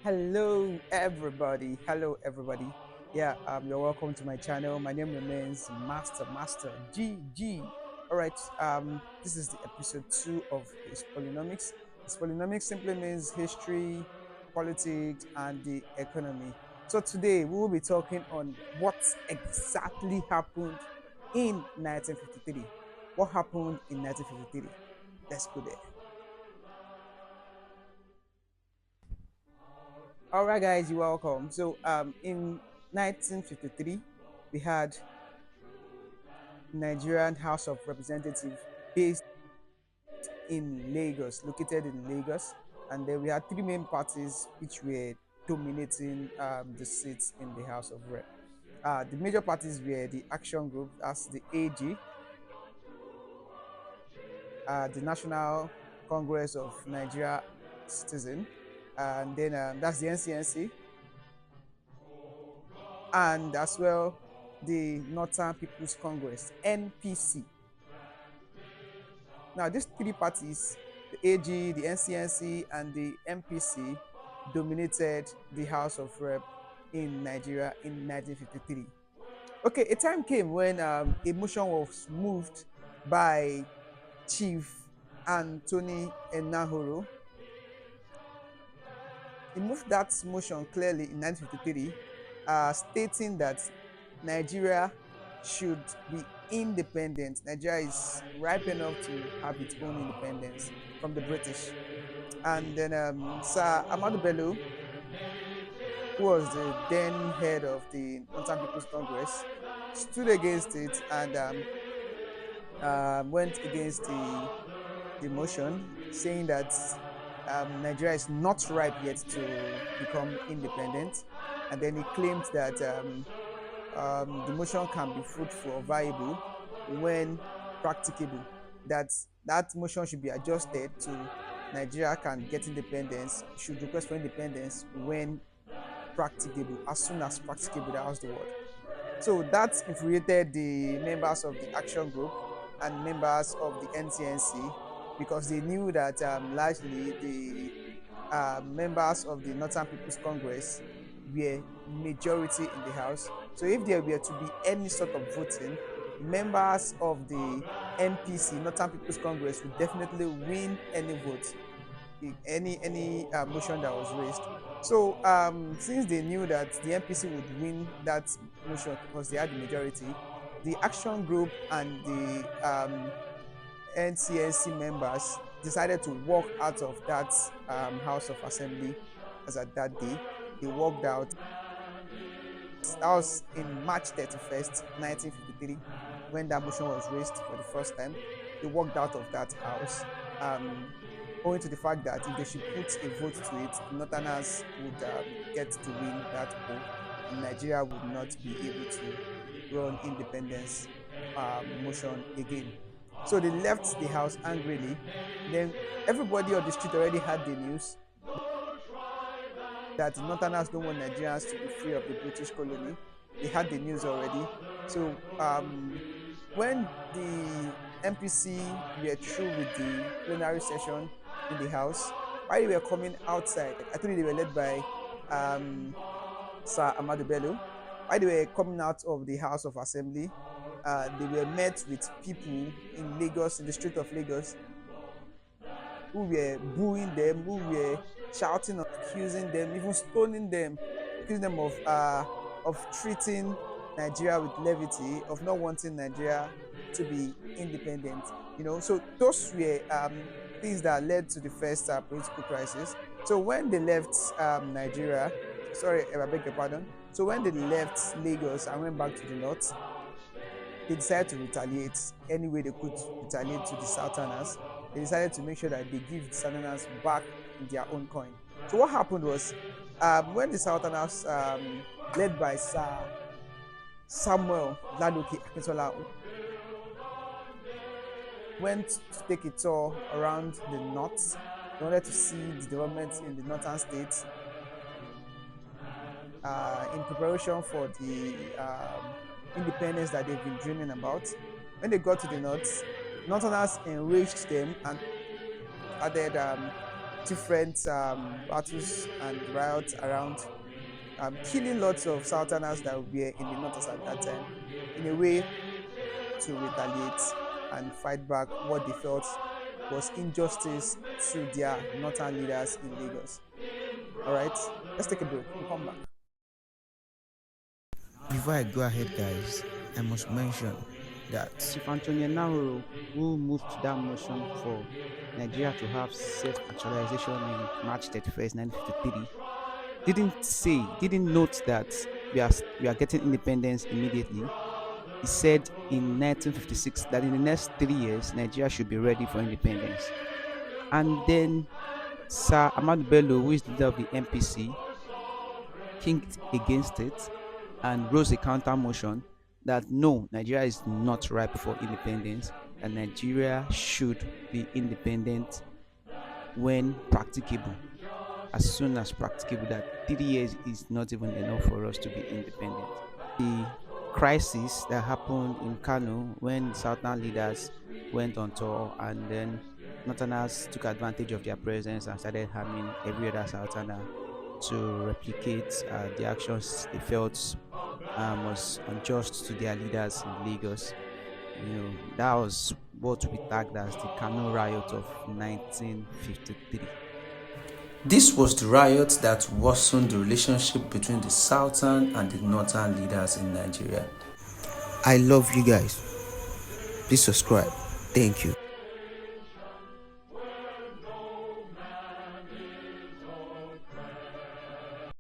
Hello, everybody. Hello, everybody. Yeah, you're welcome to my channel. My name remains Master GG. All right. This is the episode 2 of HISPOLINOMICS. HISPOLINOMICS simply means history, politics, and the economy. So today we will be talking on what exactly happened in 1953. What happened in 1953? Let's go there. All right, guys, you're welcome. So, in 1953, we had Nigerian House of Representatives based in Lagos, located in Lagos, and then we had three main parties which were dominating the seats in the House of Rep. The major parties were the Action Group, that's the AG, the National Congress of Nigeria Citizen, and then that's the NCNC, and as well the Northern People's Congress (NPC). Now, these three parties, the AG, the NCNC, and the MPC, dominated the House of Rep in Nigeria in 1953. Okay, a time came when a motion was moved by Chief Anthony Enahoro. He moved that motion clearly in 1953, stating that Nigeria should be independent. Nigeria is ripe enough to have its own independence from the British. And then Sir Ahmadu Bello, who was the then head of the Northern People's Congress, stood against it and went against the motion, saying that Nigeria is not ripe yet to become independent. And then he claimed that the motion can be fruitful or viable when practicable. That motion should be adjusted to Nigeria can get independence, should request for independence when practicable, as soon as practicable, that was the word. So that infuriated the members of the Action Group and members of the NCNC, because they knew that largely the members of the Northern People's Congress were majority in the House. So if there were to be any sort of voting, members of the NPC, Northern People's Congress, would definitely win any vote, any motion that was raised. So since they knew that the NPC would win that motion because they had the majority, the Action Group and the NCNC members decided to walk out of that House of Assembly as at that day. They walked out. That was in March 31st, 1953, when that motion was raised for the first time. They walked out of that house, owing to the fact that if they should put a vote to it, Northerners would get to win that poll, and Nigeria would not be able to run independence motion again. So they left the house angrily. Then everybody on the street already had the news that the Northerners don't want Nigerians to be free of the British colony. They had the news already. So when the MPC were through with the plenary session in the House, while they were coming outside, I told you they were led by Sir Ahmadu Bello. While they were coming out of the House of Assembly, they were met with people in Lagos, in the street of Lagos, who were booing them, who were shouting, accusing them, even stoning them, accusing them of treating Nigeria with levity, of not wanting Nigeria to be independent. So those were things that led to the first political crisis. So when they left Nigeria, sorry, I beg your pardon. So when they left Lagos and went back to the north, they decided to retaliate any way they could retaliate to the Southerners. They decided to make sure that they give the Southerners back in their own coin. So what happened was, when the Southerners, led by Sir Samuel Ladoke Akintola, went to take a tour around the north, they wanted to see the developments in the northern states in preparation for the independence that they've been dreaming about. When they got to the north, Northerners enraged them and started different battles and riots around, killing lots of Southerners that were in the North at that time, in a way to retaliate and fight back what they felt was injustice to their northern leaders in Lagos. All right, let's take a break. We'll come back. Before I go ahead, guys, I must mention that Chief Antonio Nahoro, who moved that motion for Nigeria to have self-actualization in March 31st, 1953, didn't note that we are getting independence immediately. He said in 1956 that in the next 3 years, Nigeria should be ready for independence. And then Sir Ahmad Bello, who is the leader of the MPC, kicked against it and rose a counter motion that no, Nigeria is not ripe for independence, and Nigeria should be independent when practicable, as soon as practicable, that 3 years is not even enough for us to be independent. The crisis that happened in Kano when Southern leaders went on tour and then Northerners took advantage of their presence and started harming every other Southerner to replicate the actions they felt was unjust to their leaders in Lagos. That was what we tagged as the Kano riot of 1953. this was the riot that worsened the relationship between the southern and the northern leaders in Nigeria. I love you guys. Please subscribe. Thank you.